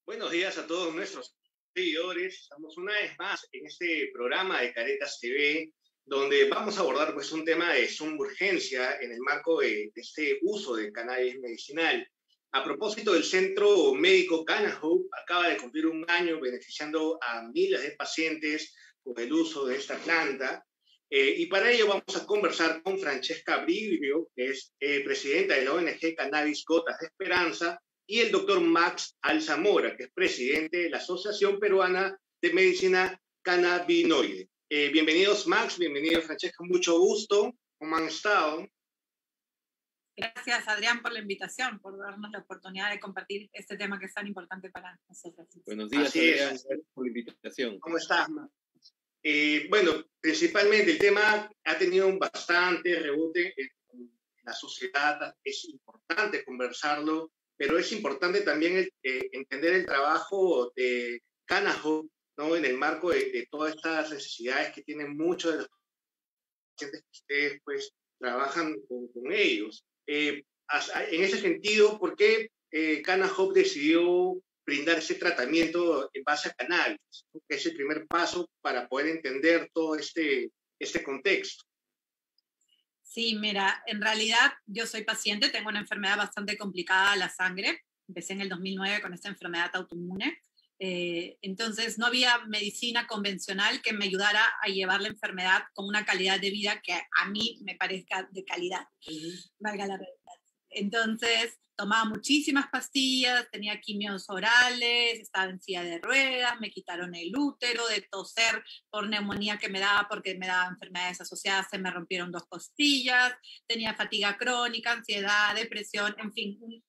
Buenos días a todos nuestros seguidores. Estamos una vez más en este programa de Caretas TV, donde vamos a abordar pues, un tema de suma urgencia en el marco de este uso del cannabis medicinal. A propósito del Centro Médico Canahope, acaba de cumplir un año beneficiando a miles de pacientes con el uso de esta planta. Y para ello vamos a conversar con Francesca Brivio, que es presidenta de la ONG Cannabis Gotas de Esperanza, y el doctor Max Alzamora, que es presidente de la Asociación Peruana de Medicina Cannabinoide. Bienvenidos, Max, bienvenidos, Francesca, mucho gusto. ¿Cómo han estado? Gracias, Adrián, por la invitación, por darnos la oportunidad de compartir este tema que es tan importante para nosotros. Buenos días, Adrián, gracias por la invitación. ¿Cómo estás, Max? Bueno, principalmente el tema ha tenido un bastante rebote en la sociedad, es importante conversarlo, pero es importante también entender el trabajo de Canahope, ¿no? En el marco de todas estas necesidades que tienen muchos de los pacientes que ustedes pues, trabajan con ellos. En ese sentido, ¿por qué Canahope decidió brindar ese tratamiento en base a cannabis? Que es el primer paso para poder entender todo este contexto. Sí, mira, en realidad yo soy paciente, tengo una enfermedad bastante complicada a la sangre. Empecé en el 2009 con esta enfermedad autoinmune. Entonces no había medicina convencional que me ayudara a llevar la enfermedad con una calidad de vida que a mí me parezca de calidad, valga la realidad. Entonces tomaba muchísimas pastillas, tenía quimios orales, estaba en silla de ruedas, me quitaron el útero, de toser por neumonía que me daba porque me daba enfermedades asociadas, se me rompieron 2 costillas, tenía fatiga crónica, ansiedad, depresión, en fin, un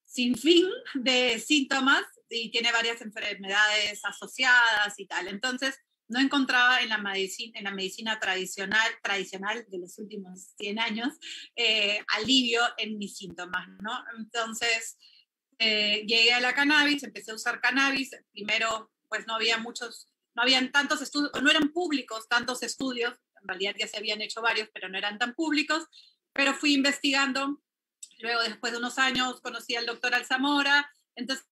sinfín de síntomas y tiene varias enfermedades asociadas y tal. Entonces no encontraba en la medicina tradicional de los últimos 100 años alivio en mis síntomas, ¿no? Entonces llegué a la cannabis, empecé a usar cannabis. Primero, pues no habían tantos estudios, no eran públicos tantos estudios, en realidad ya se habían hecho varios, pero no eran tan públicos, pero fui investigando. Luego, después de unos años, conocí al doctor Alzamora. Entonces,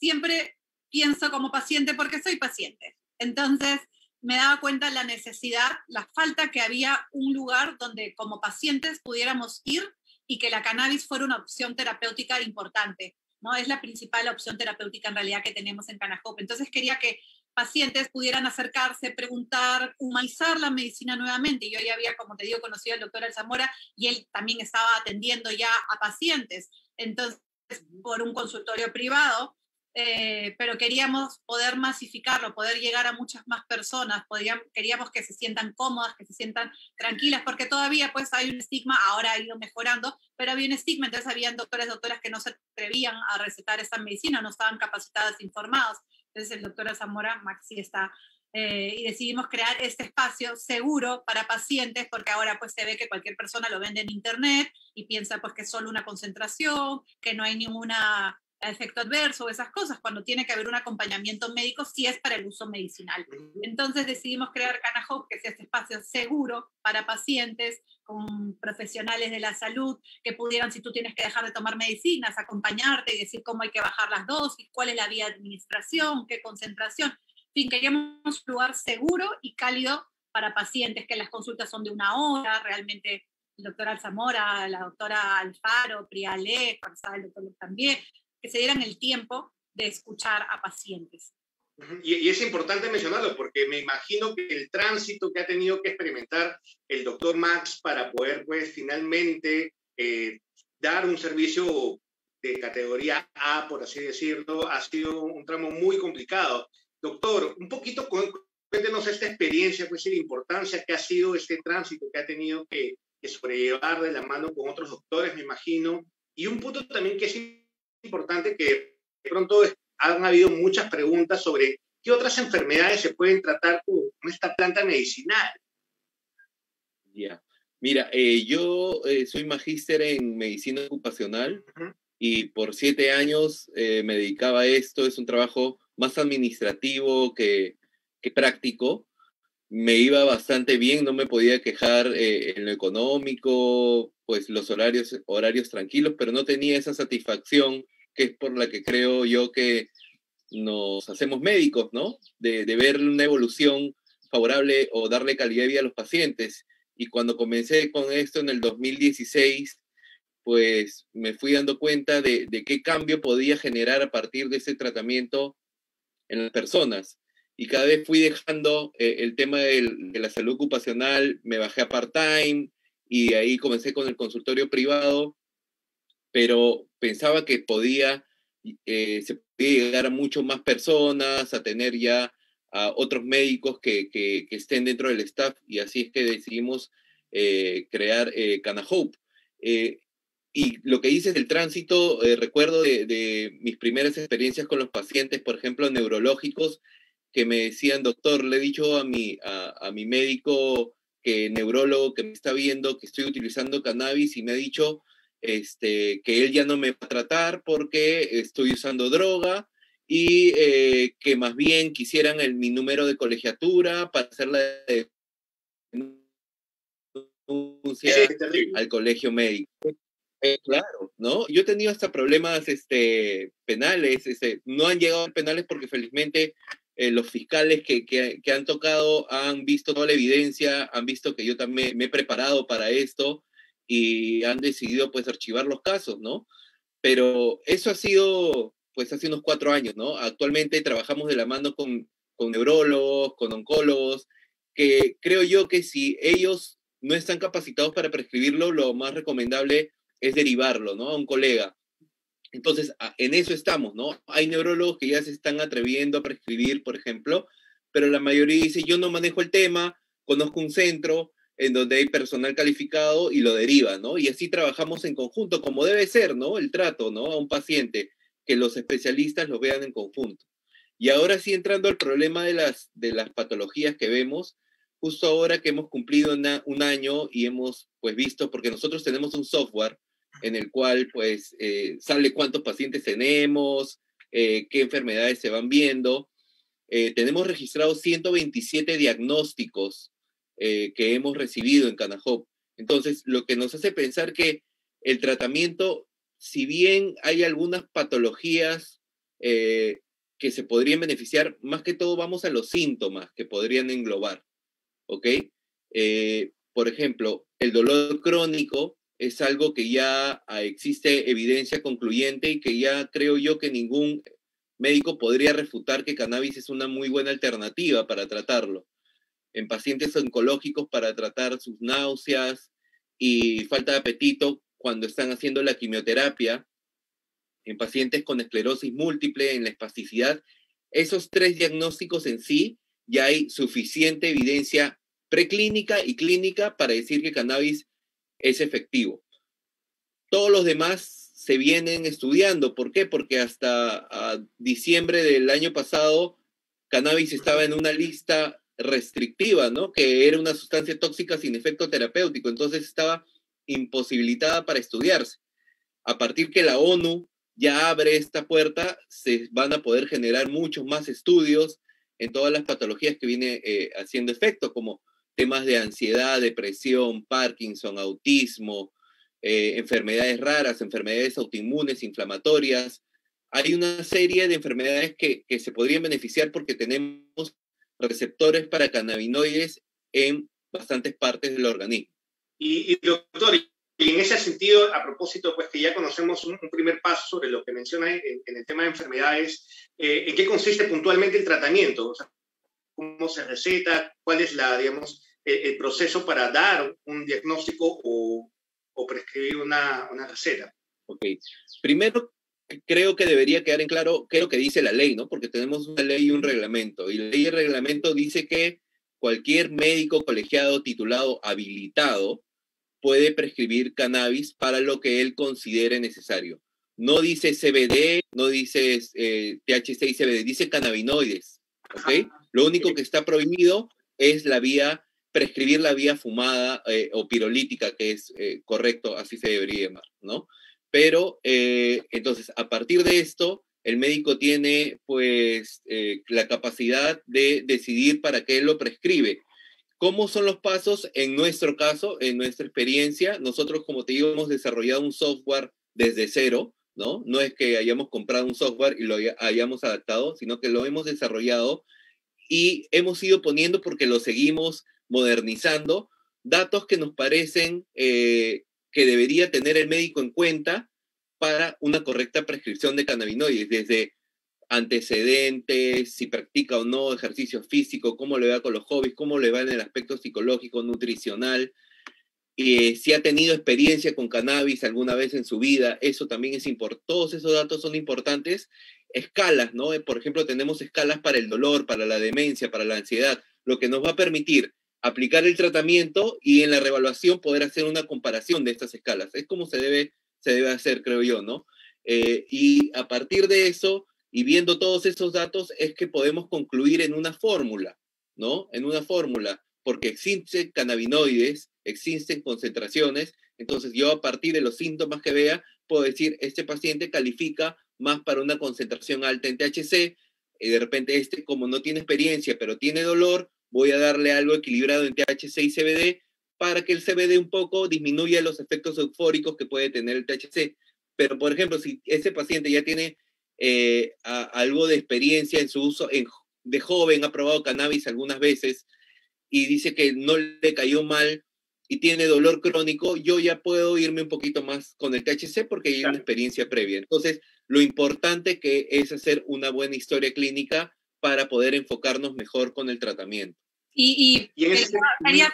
siempre pienso como paciente porque soy paciente. Entonces, me daba cuenta la necesidad, la falta que había un lugar donde como pacientes pudiéramos ir y que la cannabis fuera una opción terapéutica importante, ¿no? Es la principal opción terapéutica en realidad que tenemos en Canahope. Entonces quería que pacientes pudieran acercarse, preguntar, humanizar la medicina nuevamente. Yo ya había, como te digo, conocido al doctor Alzamora y él también estaba atendiendo ya a pacientes. Entonces, por un consultorio privado, pero queríamos poder masificarlo, poder llegar a muchas más personas, queríamos que se sientan cómodas, que se sientan tranquilas, porque todavía pues hay un estigma, ahora ha ido mejorando, pero había un estigma. Entonces habían doctoras que no se atrevían a recetar esta medicina, no estaban capacitadas, informadas. Entonces el doctor Zamora, Maxi, está, y decidimos crear este espacio seguro para pacientes, porque ahora pues se ve que cualquier persona lo vende en internet y piensa pues que es solo una concentración, que no hay ninguna efecto adverso, esas cosas, cuando tiene que haber un acompañamiento médico si es para el uso medicinal. Entonces decidimos crear Canahope, que sea este espacio seguro para pacientes, con profesionales de la salud que pudieran, si tú tienes que dejar de tomar medicinas, acompañarte y decir cómo hay que bajar las dosis, cuál es la vía de administración, qué concentración. En fin, queríamos un lugar seguro y cálido para pacientes, que las consultas son de 1 hora, realmente el doctor Alzamora, la doctora Alfaro, Prialé, el doctor también, que se dieran el tiempo de escuchar a pacientes. Y es importante mencionarlo porque me imagino que el tránsito que ha tenido que experimentar el doctor Max para poder, pues, finalmente dar un servicio de categoría A, por así decirlo, ha sido un tramo muy complicado. Doctor, un poquito cuéntenos esta experiencia, pues, y la importancia que ha sido este tránsito que ha tenido que sobrellevar de la mano con otros doctores, me imagino. Y un punto también que es importante, que de pronto han habido muchas preguntas sobre qué otras enfermedades se pueden tratar con esta planta medicinal. Ya. Mira, yo soy magíster en medicina ocupacional y por 7 años me dedicaba a esto. Es un trabajo más administrativo que práctico. Me iba bastante bien, no me podía quejar en lo económico, pues los horarios tranquilos, pero no tenía esa satisfacción que es por la que creo yo que nos hacemos médicos, ¿no? De ver una evolución favorable o darle calidad de vida a los pacientes. Y cuando comencé con esto en el 2016, pues me fui dando cuenta de qué cambio podía generar a partir de ese tratamiento en las personas. Y cada vez fui dejando el tema de la salud ocupacional, me bajé a part-time y ahí comencé con el consultorio privado, pero pensaba que se podía llegar a mucho más personas, a tener ya a otros médicos que estén dentro del staff, y así es que decidimos crear Canahope. Y lo que dices del tránsito, recuerdo de mis primeras experiencias con los pacientes, por ejemplo, neurológicos, que me decían, doctor, le he dicho a mi médico neurólogo que me está viendo que estoy utilizando cannabis y me ha dicho que él ya no me va a tratar porque estoy usando droga y que más bien quisieran mi número de colegiatura para hacer la denuncia al colegio médico. Claro, ¿no? Yo he tenido hasta problemas penales, no han llegado a penales porque felizmente los fiscales que han tocado han visto toda la evidencia, han visto que yo también me he preparado para esto y han decidido pues archivar los casos, ¿no? Pero eso ha sido pues hace unos 4 años, ¿no? Actualmente trabajamos de la mano con neurólogos, con oncólogos, que creo yo que si ellos no están capacitados para prescribirlo, lo más recomendable es derivarlo, ¿no? A un colega. Entonces, en eso estamos, ¿no? Hay neurólogos que ya se están atreviendo a prescribir, por ejemplo, pero la mayoría dice, yo no manejo el tema, conozco un centro en donde hay personal calificado y lo deriva, ¿no? Y así trabajamos en conjunto, como debe ser, ¿no? El trato, ¿no? A un paciente, que los especialistas lo vean en conjunto. Y ahora sí, entrando al problema de las patologías que vemos, justo ahora que hemos cumplido un año y hemos, pues, visto, porque nosotros tenemos un software en el cual, pues, sale cuántos pacientes tenemos, qué enfermedades se van viendo. Tenemos registrados 127 diagnósticos que hemos recibido en Canahope. Entonces, lo que nos hace pensar que el tratamiento, si bien hay algunas patologías que se podrían beneficiar, más que todo vamos a los síntomas que podrían englobar, ¿ok? Por ejemplo, el dolor crónico es algo que ya existe evidencia concluyente y que ya creo yo que ningún médico podría refutar que cannabis es una muy buena alternativa para tratarlo. En pacientes oncológicos para tratar sus náuseas y falta de apetito cuando están haciendo la quimioterapia, en pacientes con esclerosis múltiple, en la espasticidad, esos 3 diagnósticos en sí ya hay suficiente evidencia preclínica y clínica para decir que cannabis es efectivo. Todos los demás se vienen estudiando. ¿Por qué? Porque hasta diciembre del año pasado, cannabis estaba en una lista restrictiva, ¿no? Que era una sustancia tóxica sin efecto terapéutico, entonces estaba imposibilitada para estudiarse. A partir que la ONU ya abre esta puerta, se van a poder generar muchos más estudios en todas las patologías que viene haciendo efecto, como temas de ansiedad, depresión, Parkinson, autismo, enfermedades raras, enfermedades autoinmunes, inflamatorias. Hay una serie de enfermedades que se podrían beneficiar porque tenemos receptores para cannabinoides en bastantes partes del organismo. Y doctor, y en ese sentido, a propósito, pues que ya conocemos un primer paso sobre lo que menciona en el tema de enfermedades, ¿en qué consiste puntualmente el tratamiento? O sea, ¿cómo se receta? ¿Cuál es digamos, el proceso para dar un diagnóstico o prescribir una receta? Ok. Primero, creo que debería quedar en claro qué es lo que dice la ley, ¿no? Porque tenemos una ley y un reglamento. Y la ley y el reglamento dice que cualquier médico colegiado, titulado, habilitado, puede prescribir cannabis para lo que él considere necesario. No dice CBD, no dice THC y CBD, dice cannabinoides, ¿ok? Lo único que está prohibido es prescribir la vía fumada o pirolítica, que es correcto, así se debería llamar, ¿no? Pero, entonces, a partir de esto, el médico tiene, pues, la capacidad de decidir para qué lo prescribe. ¿Cómo son los pasos? En nuestro caso, en nuestra experiencia, nosotros, como te digo, hemos desarrollado un software desde cero, ¿no? No es que hayamos comprado un software y lo hayamos adaptado, sino que lo hemos desarrollado y hemos ido poniendo, porque lo seguimos modernizando, datos que nos parecen que debería tener el médico en cuenta para una correcta prescripción de cannabinoides, desde antecedentes, si practica o no ejercicio físico, cómo le va con los hobbies, cómo le va en el aspecto psicológico, nutricional, si ha tenido experiencia con cannabis alguna vez en su vida, eso también es importante. Todos esos datos son importantes. Escalas, ¿no? Por ejemplo, tenemos escalas para el dolor, para la demencia, para la ansiedad, lo que nos va a permitir aplicar el tratamiento y en la reevaluación poder hacer una comparación de estas escalas. Es como se debe hacer, creo yo, ¿no? Y a partir de eso, y viendo todos esos datos, es que podemos concluir en una fórmula, ¿no? En una fórmula, porque existen cannabinoides, existen concentraciones, entonces yo a partir de los síntomas que vea, puedo decir, este paciente califica más para una concentración alta en THC, y de repente como no tiene experiencia, pero tiene dolor, voy a darle algo equilibrado en THC y CBD, para que el CBD un poco disminuya los efectos eufóricos que puede tener el THC. Pero, por ejemplo, si ese paciente ya tiene algo de experiencia en su uso, de joven, ha probado cannabis algunas veces, y dice que no le cayó mal y tiene dolor crónico, yo ya puedo irme un poquito más con el THC porque hay una experiencia previa. Entonces, lo importante que es hacer una buena historia clínica para poder enfocarnos mejor con el tratamiento. Y quería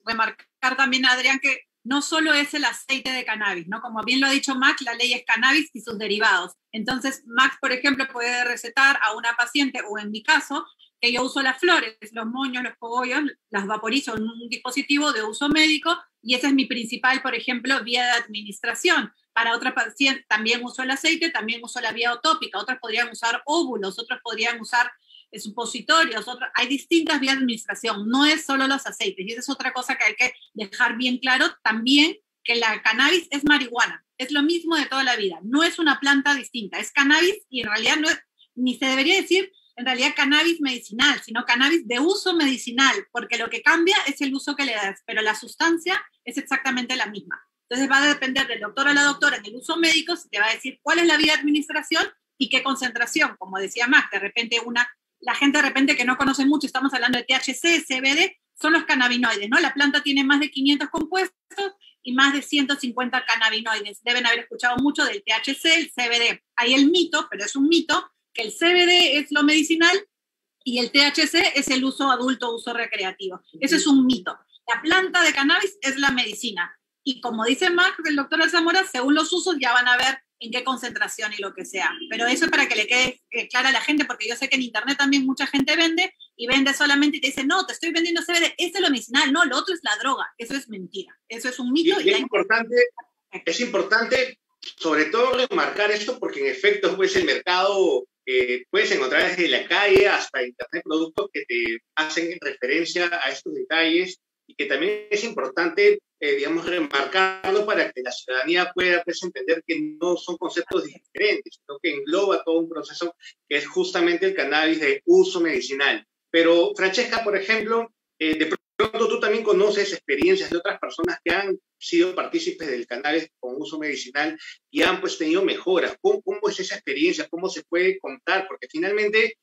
remarcar también, Adrián, que no solo es el aceite de cannabis, ¿no? Como bien lo ha dicho Max, la ley es cannabis y sus derivados. Entonces, Max, por ejemplo, puede recetar a una paciente, o en mi caso, que yo uso las flores, los moños, los cogollos, las vaporizo en un dispositivo de uso médico y esa es mi principal, por ejemplo, vía de administración. Para otra paciente también uso el aceite, también uso la vía utópica, otros podrían usar óvulos, otros podrían usar supositorios, hay distintas vías de administración, no es solo los aceites y esa es otra cosa que hay que dejar bien claro también, que la cannabis es marihuana, es lo mismo de toda la vida, no es una planta distinta, es cannabis y en realidad no es, ni se debería decir en realidad cannabis medicinal, sino cannabis de uso medicinal, porque lo que cambia es el uso que le das, pero la sustancia es exactamente la misma. Entonces va a depender del doctor o la doctora en el uso médico, si te va a decir cuál es la vía de administración y qué concentración, como decía Max, de repente la gente de repente que no conoce mucho, estamos hablando de THC, CBD, son los cannabinoides, ¿no? La planta tiene más de 500 compuestos y más de 150 cannabinoides. Deben haber escuchado mucho del THC, el CBD. Hay el mito, pero es un mito, que el CBD es lo medicinal y el THC es el uso adulto, uso recreativo. Eso es un mito. La planta de cannabis es la medicina. Y como dice Max, el doctor Alzamora, según los usos ya van a ver en qué concentración y lo que sea. Pero eso es para que le quede clara a la gente, porque yo sé que en internet también mucha gente vende y vende solamente y te dice, no, te estoy vendiendo CBD, esto es lo medicinal, no, lo otro es la droga. Eso es mentira. Eso es un mito. Y es importante sobre todo remarcar esto porque en efecto pues el mercado puedes encontrar desde la calle hasta internet productos que te hacen referencia a estos detalles y que también es importante, digamos, remarcarlo para que la ciudadanía pueda pues, entender que no son conceptos diferentes, sino que engloba todo un proceso que es justamente el cannabis de uso medicinal. Pero, Francesca, por ejemplo, de pronto tú también conoces experiencias de otras personas que han sido partícipes del cannabis con uso medicinal y han pues tenido mejoras. ¿Cómo es esa experiencia? ¿Cómo se puede contar? Porque finalmente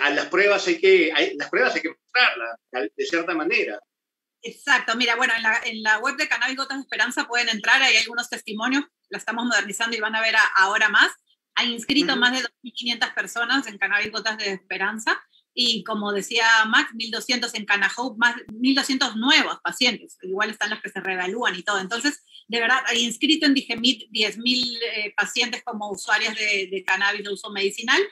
a las pruebas hay que mostrarlas de cierta manera. Exacto, mira, bueno, en la web de Cannabis Gotas de Esperanza pueden entrar, hay algunos testimonios, la estamos modernizando y van a ver ahora más. Hay inscrito más de 2.500 personas en Cannabis Gotas de Esperanza y como decía Max, 1.200 en Canahope, más 1.200 nuevos pacientes, igual están los que se reevalúan y todo. Entonces, de verdad, hay inscrito en Digemit 10.000 pacientes como usuarios de cannabis de uso medicinal.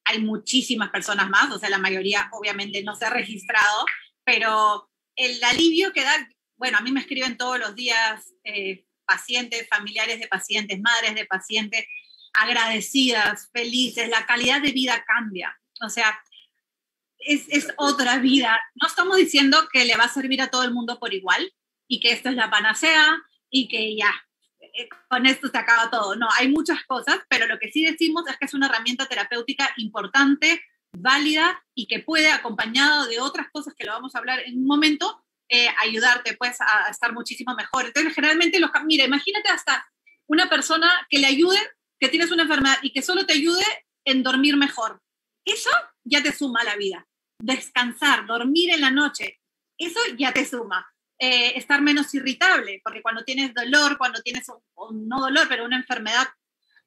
Hay muchísimas personas más, o sea, la mayoría obviamente no se ha registrado, pero el alivio que da, bueno, a mí me escriben todos los días pacientes, familiares de pacientes, madres de pacientes, agradecidas, felices, la calidad de vida cambia, o sea, es otra vida. No estamos diciendo que le va a servir a todo el mundo por igual y que esto es la panacea y que ya, con esto se acaba todo. No, hay muchas cosas, pero lo que sí decimos es que es una herramienta terapéutica importante, válida y que puede, acompañado de otras cosas que lo vamos a hablar en un momento, ayudarte pues a estar muchísimo mejor. Entonces, generalmente, mira, imagínate hasta una persona que le ayude que tienes una enfermedad y que solo te ayude en dormir mejor. Eso ya te suma a la vida. Descansar, dormir en la noche, eso ya te suma. Estar menos irritable, porque cuando tienes dolor, cuando tienes, no dolor, pero una enfermedad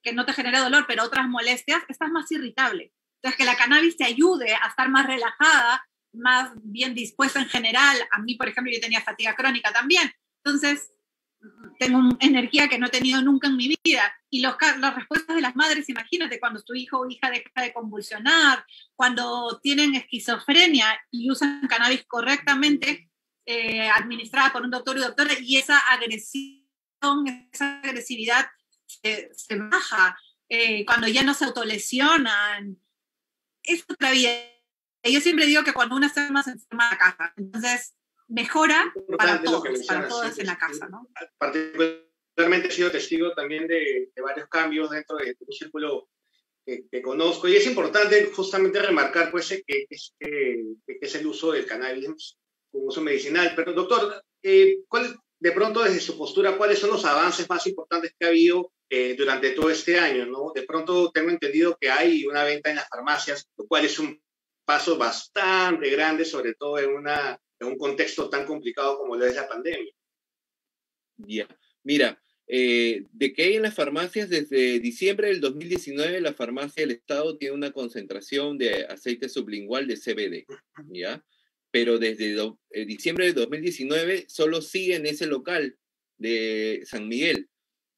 que no te genera dolor, pero otras molestias, estás más irritable. Entonces, que la cannabis te ayude a estar más relajada, más bien dispuesta en general. A mí, por ejemplo, yo tenía fatiga crónica también. Entonces, tengo energía que no he tenido nunca en mi vida. Y las respuestas de las madres, imagínate, cuando tu hijo o hija deja de convulsionar, cuando tienen esquizofrenia y usan cannabis correctamente, administrada por un doctor y doctora, y esa agresividad se baja, cuando ya no se autolesionan, es otra vida. Yo siempre digo que cuando uno está más enferma en la casa, entonces mejora para todos en la casa, ¿no? Particularmente he sido testigo también de varios cambios dentro de un círculo que conozco, y es importante justamente remarcar pues, que es el uso del cannabis como uso medicinal. Pero doctor, de pronto desde su postura, ¿cuáles son los avances más importantes que ha habido durante todo este año, ¿no? De pronto tengo entendido que hay una venta en las farmacias, lo cual es un paso bastante grande, sobre todo en un contexto tan complicado como lo es la pandemia. Ya, mira, de que hay en las farmacias, desde diciembre del 2019, la farmacia del Estado tiene una concentración de aceite sublingual de CBD, ¿ya? Pero desde diciembre del 2019 solo sigue en ese local de San Miguel.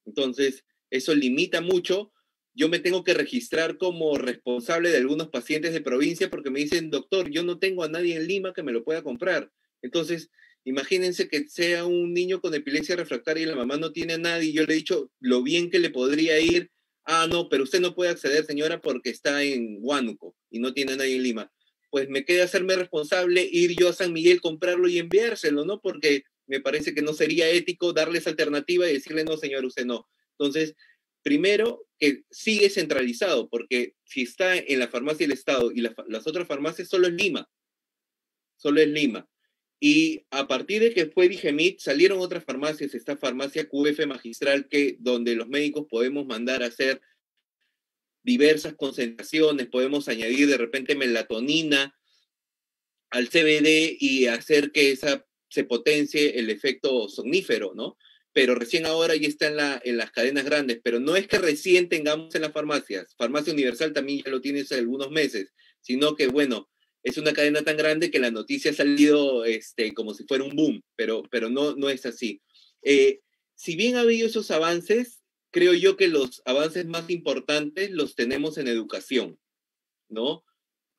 Entonces, eso limita mucho. Yo me tengo que registrar como responsable de algunos pacientes de provincia porque me dicen, doctor, yo no tengo a nadie en Lima que me lo pueda comprar. Entonces, imagínense que sea un niño con epilepsia refractaria y la mamá no tiene a nadie, y yo le he dicho lo bien que le podría ir. Ah, no, pero usted no puede acceder, señora, porque está en Huánuco y no tiene a nadie en Lima. Pues me queda hacerme responsable, ir yo a San Miguel, comprarlo y enviárselo, ¿no? Porque me parece que no sería ético darles alternativa y decirle, no, señor, usted no. Entonces, primero, que sigue centralizado, porque si está en la farmacia del Estado y las otras farmacias, solo es Lima. Solo es Lima. Y a partir de que fue Digemit, salieron otras farmacias, esta farmacia QF Magistral, donde los médicos podemos mandar a hacer diversas concentraciones, podemos añadir de repente melatonina al CBD y hacer que se potencie el efecto somnífero, ¿no? Pero recién ahora ya está en las cadenas grandes, pero no es que recién tengamos en las farmacias. Farmacia Universal también ya lo tiene hace algunos meses, sino que, bueno, es una cadena tan grande que la noticia ha salido como si fuera un boom, pero no es así. Si bien ha habido esos avances, creo yo que los avances más importantes los tenemos en educación, ¿no?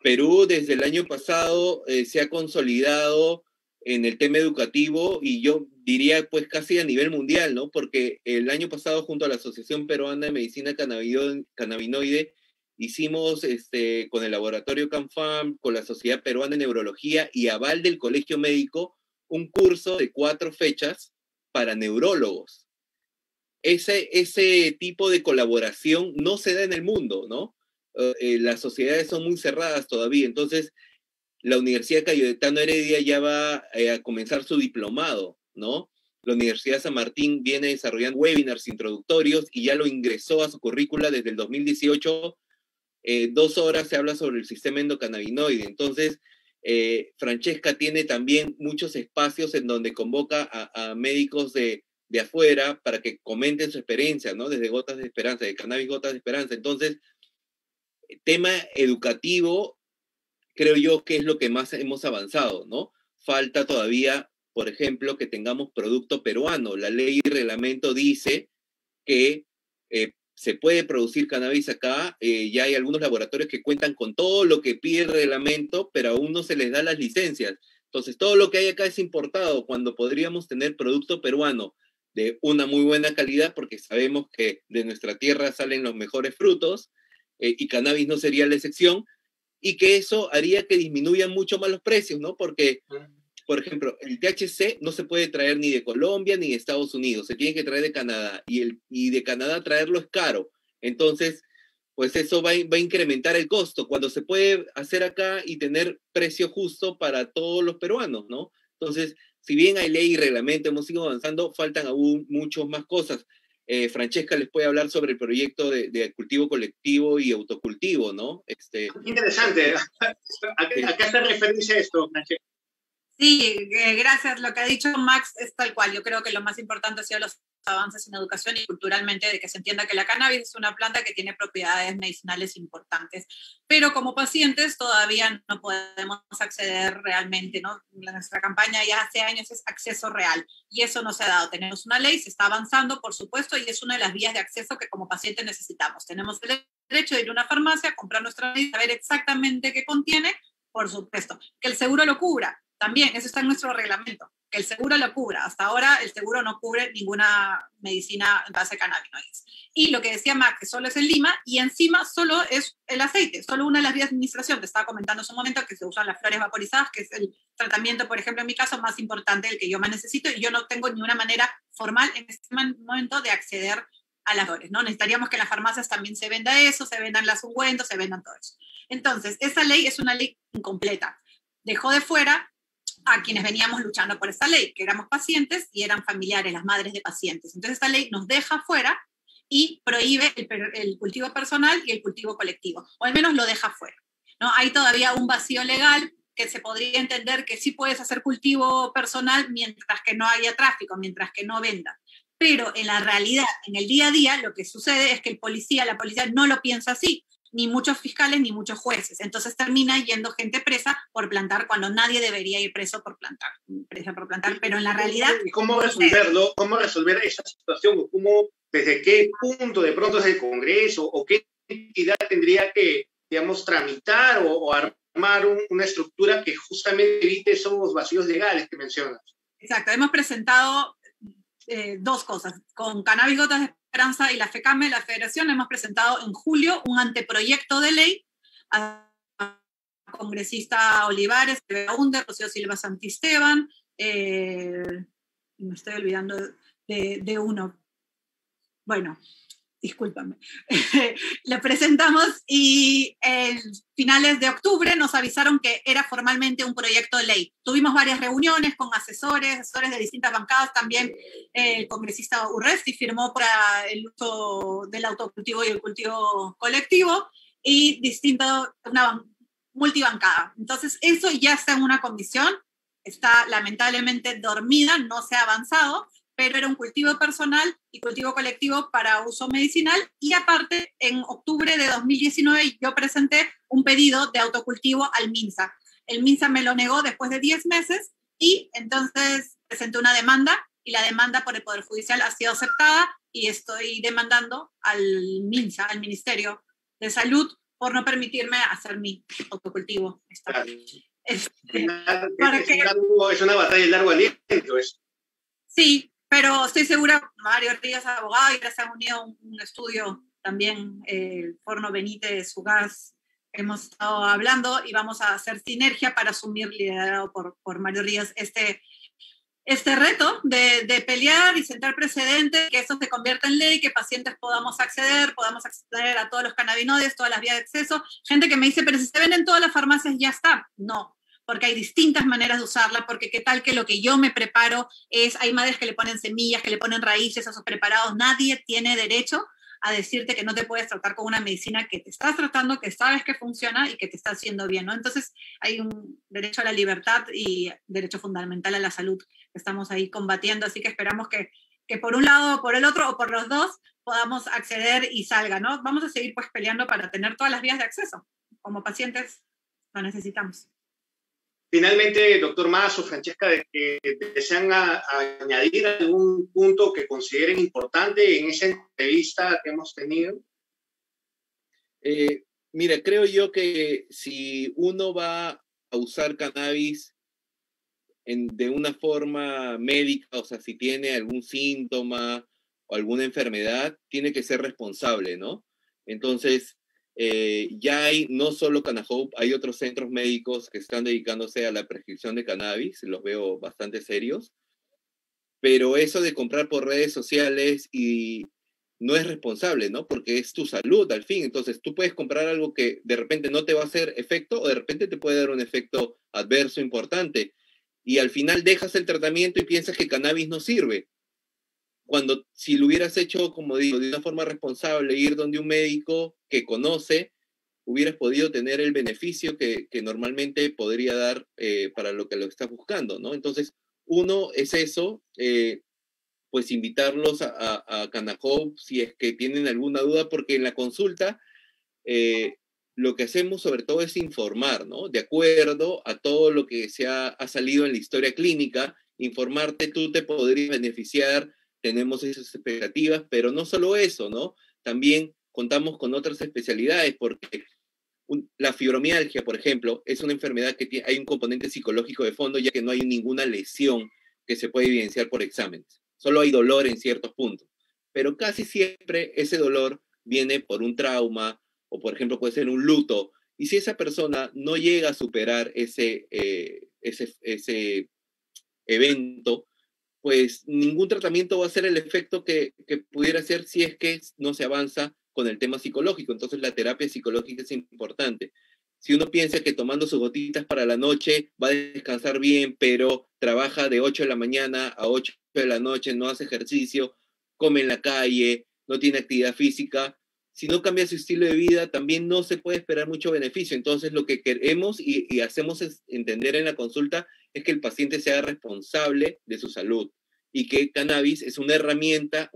Perú desde el año pasado se ha consolidado en el tema educativo, y yo diría pues casi a nivel mundial, ¿no? Porque el año pasado, junto a la Asociación Peruana de Medicina Cannabinoide, hicimos con el laboratorio CanFam, con la Sociedad Peruana de Neurología y aval del Colegio Médico, un curso de 4 fechas para neurólogos. Ese tipo de colaboración no se da en el mundo, ¿no? Las sociedades son muy cerradas todavía. Entonces, la Universidad Cayetano Heredia ya va a comenzar su diplomado, ¿no? La Universidad San Martín viene desarrollando webinars introductorios y ya lo ingresó a su currícula desde el 2018. 2 horas se habla sobre el sistema endocannabinoide. Entonces, Francesca tiene también muchos espacios en donde convoca a médicos de afuera para que comenten su experiencia, ¿no? Desde Gotas de Esperanza, de Cannabis Gotas de Esperanza. Entonces, tema educativo, creo yo que es lo que más hemos avanzado, ¿no? Falta todavía, por ejemplo, que tengamos producto peruano. La ley y reglamento dice que se puede producir cannabis acá. Ya hay algunos laboratorios que cuentan con todo lo que pide el reglamento, pero aún no se les da las licencias. Entonces, todo lo que hay acá es importado, cuando podríamos tener producto peruano de una muy buena calidad, porque sabemos que de nuestra tierra salen los mejores frutos, y cannabis no sería la excepción, y que eso haría que disminuyan mucho más los precios, ¿no? Porque, por ejemplo, el THC no se puede traer ni de Colombia ni de Estados Unidos, se tiene que traer de Canadá, y de Canadá traerlo es caro. Entonces, pues eso va a incrementar el costo, cuando se puede hacer acá y tener precio justo para todos los peruanos, ¿no? Entonces, si bien hay ley y reglamento, hemos ido avanzando, faltan aún muchas más cosas. Francesca les puede hablar sobre el proyecto de cultivo colectivo y autocultivo, ¿no? Interesante. ¿A qué hace referencia esto, Francesca? Sí, gracias. Lo que ha dicho Max es tal cual. Yo creo que lo más importante ha sido los avances en educación y culturalmente de que se entienda que la cannabis es una planta que tiene propiedades medicinales importantes. Pero como pacientes todavía no podemos acceder realmente, ¿no? Nuestra campaña ya hace años es acceso real y eso no se ha dado. Tenemos una ley, se está avanzando, por supuesto, y es una de las vías de acceso que como paciente necesitamos. Tenemos el derecho de ir a una farmacia, comprar nuestra ley, saber exactamente qué contiene, por supuesto. Que el seguro lo cubra. También, eso está en nuestro reglamento, que el seguro lo cubra. Hasta ahora el seguro no cubre ninguna medicina en base a cannabinoides. Y lo que decía Mac, que solo es en Lima, y encima solo es el aceite, solo una de las vías de administración. Te estaba comentando hace un momento que se usan las flores vaporizadas, que es el tratamiento, por ejemplo, en mi caso, más importante, el que yo más necesito, y yo no tengo ni una manera formal en este momento de acceder a las flores, ¿no? Necesitaríamos que en las farmacias también se venda eso, se vendan las ungüentos, se vendan todo eso. Entonces, esa ley es una ley incompleta. Dejó de fuera a quienes veníamos luchando por esta ley, que éramos pacientes y eran familiares, las madres de pacientes. Entonces esta ley nos deja fuera y prohíbe el cultivo personal y el cultivo colectivo, o al menos lo deja fuera, ¿no? Hay todavía un vacío legal que se podría entender que sí puedes hacer cultivo personal mientras que no haya tráfico, mientras que no venda. Pero en la realidad, en el día a día, lo que sucede es que la policía no lo piensa así, ni muchos fiscales ni muchos jueces. Entonces termina yendo gente presa por plantar cuando nadie debería ir preso por plantar, pero en la realidad... ¿Y cómo resolverlo? ¿Cómo resolver esa situación? ¿Desde qué punto de pronto es el Congreso o qué entidad tendría que, digamos, tramitar o armar una estructura que justamente evite esos vacíos legales que mencionas? Exacto, hemos presentado dos cosas. Con Cannabis Gotas de Esperanza y la FECAME, la Federación, hemos presentado en julio un anteproyecto de ley a congresista Olivares, Unde, Rocío Silva Santisteban, me estoy olvidando de uno. Bueno, discúlpame. Lo presentamos y en finales de octubre nos avisaron que era formalmente un proyecto de ley. Tuvimos varias reuniones con asesores de distintas bancadas, también el congresista Urresti firmó para el uso del autocultivo y el cultivo colectivo y una multibancada. Entonces eso ya está en una comisión, está lamentablemente dormida, no se ha avanzado, pero era un cultivo personal y cultivo colectivo para uso medicinal. Y aparte, en octubre de 2019 yo presenté un pedido de autocultivo al MINSA. El MINSA me lo negó después de 10 meses y entonces presenté una demanda y la demanda por el Poder Judicial ha sido aceptada y estoy demandando al MINSA, al Ministerio de Salud, por no permitirme hacer mi autocultivo. Claro. Es una batalla de largo aliento. Sí, pero estoy segura, Mario Ríos, abogado, y ahora se ha unido un estudio también, el Forno Benítez, Ugaz, hemos estado hablando y vamos a hacer sinergia para asumir, liderado por Mario Ríos, este reto de pelear y sentar precedentes, que eso se convierta en ley, que pacientes podamos acceder a todos los cannabinoides, todas las vías de acceso. Gente que me dice, pero si se ven en todas las farmacias ya está. No, porque hay distintas maneras de usarla, porque qué tal que lo que yo me preparo hay madres que le ponen semillas, que le ponen raíces a esos preparados. Nadie tiene derecho a decirte que no te puedes tratar con una medicina que te estás tratando, que sabes que funciona y que te está haciendo bien, ¿no? Entonces hay un derecho a la libertad y derecho fundamental a la salud que estamos ahí combatiendo, así que esperamos que por un lado o por el otro o por los dos podamos acceder y salga, ¿no? Vamos a seguir pues peleando para tener todas las vías de acceso. Como pacientes lo necesitamos. Finalmente, doctor Mazo, Francesca, ¿desean añadir algún punto que consideren importante en esa entrevista que hemos tenido? Mira, creo yo que si uno va a usar cannabis de una forma médica, o sea, si tiene algún síntoma o alguna enfermedad, tiene que ser responsable, ¿no? Entonces, ya hay no solo Canahope, hay otros centros médicos que están dedicándose a la prescripción de cannabis, los veo bastante serios, pero eso de comprar por redes sociales y no es responsable, ¿no? Porque es tu salud al fin, entonces tú puedes comprar algo que de repente no te va a hacer efecto o de repente te puede dar un efecto adverso importante y al final dejas el tratamiento y piensas que cannabis no sirve. si lo hubieras hecho, como digo, de una forma responsable, ir donde un médico que conoce, hubieras podido tener el beneficio que normalmente podría dar para lo que lo estás buscando, ¿no? Entonces, uno es eso, pues invitarlos a Canahope si es que tienen alguna duda, porque en la consulta lo que hacemos sobre todo es informar, ¿no? De acuerdo a todo lo que ha salido en la historia clínica, informarte, tú te podrías beneficiar, tenemos esas expectativas, pero no solo eso, ¿no? También contamos con otras especialidades, porque la fibromialgia, por ejemplo, es una enfermedad que hay un componente psicológico de fondo, ya que no hay ninguna lesión que se puede evidenciar por exámenes. Solo hay dolor en ciertos puntos. Pero casi siempre ese dolor viene por un trauma o, por ejemplo, puede ser un luto. Y si esa persona no llega a superar ese evento, pues ningún tratamiento va a hacer el efecto que pudiera ser si es que no se avanza con el tema psicológico. Entonces la terapia psicológica es importante. Si uno piensa que tomando sus gotitas para la noche va a descansar bien, pero trabaja de 8 de la mañana a 8 de la noche, no hace ejercicio, come en la calle, no tiene actividad física, si no cambia su estilo de vida, también no se puede esperar mucho beneficio. Entonces lo que queremos y hacemos es entender en la consulta es que el paciente sea responsable de su salud y que cannabis es una herramienta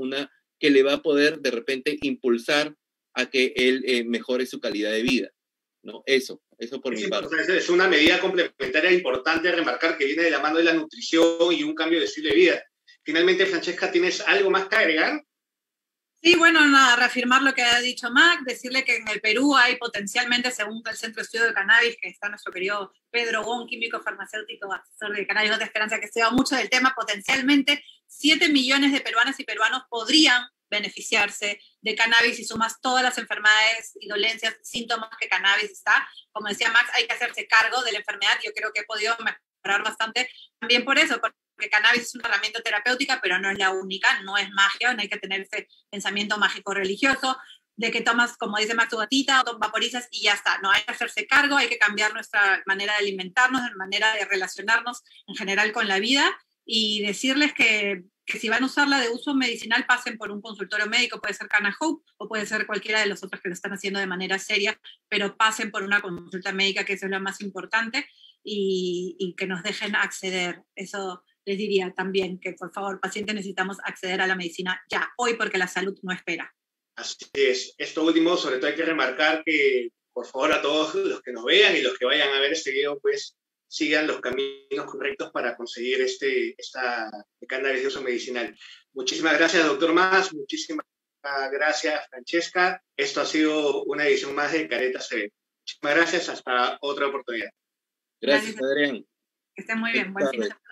que le va a poder de repente impulsar a que él mejore su calidad de vida, ¿no? Eso por mi parte. Es una medida complementaria importante a remarcar que viene de la mano de la nutrición y un cambio de estilo de vida. Finalmente, Francesca, ¿tienes algo más que agregar? Sí, bueno, nada, reafirmar lo que ha dicho Mac, decirle que en el Perú hay potencialmente, según el Centro de Estudio de Cannabis, que está nuestro querido Pedro Gon, químico farmacéutico, asesor de Cannabis de Esperanza, que estudia mucho del tema, potencialmente 7 millones de peruanas y peruanos podrían beneficiarse de cannabis si sumas todas las enfermedades y dolencias, síntomas que cannabis está. Como decía Max, hay que hacerse cargo de la enfermedad. Yo creo que he podido mejorar bastante también por eso, porque cannabis es una herramienta terapéutica, pero no es la única, no es magia, no hay que tener ese pensamiento mágico religioso de que tomas, como dice Max, tu gatita o vaporizas y ya está. No, hay que hacerse cargo, hay que cambiar nuestra manera de alimentarnos, nuestra manera de relacionarnos en general con la vida y decirles que si van a usarla de uso medicinal, pasen por un consultorio médico, puede ser Canahope o puede ser cualquiera de los otros que lo están haciendo de manera seria, pero pasen por una consulta médica, que eso es lo más importante, y que nos dejen acceder. Eso les diría también, que por favor, pacientes, necesitamos acceder a la medicina ya, hoy, porque la salud no espera. Así es. Esto último, sobre todo hay que remarcar que, por favor, a todos los que nos vean y los que vayan a ver este video, pues sigan los caminos correctos para conseguir esta cannabis de uso medicinal. Muchísimas gracias, doctor Mas. Muchísimas gracias, Francesca. Esto ha sido una edición más de Caretas TV. Muchísimas gracias. Hasta otra oportunidad. Gracias, Adrián. Que estén muy bien. Buen fin de semana.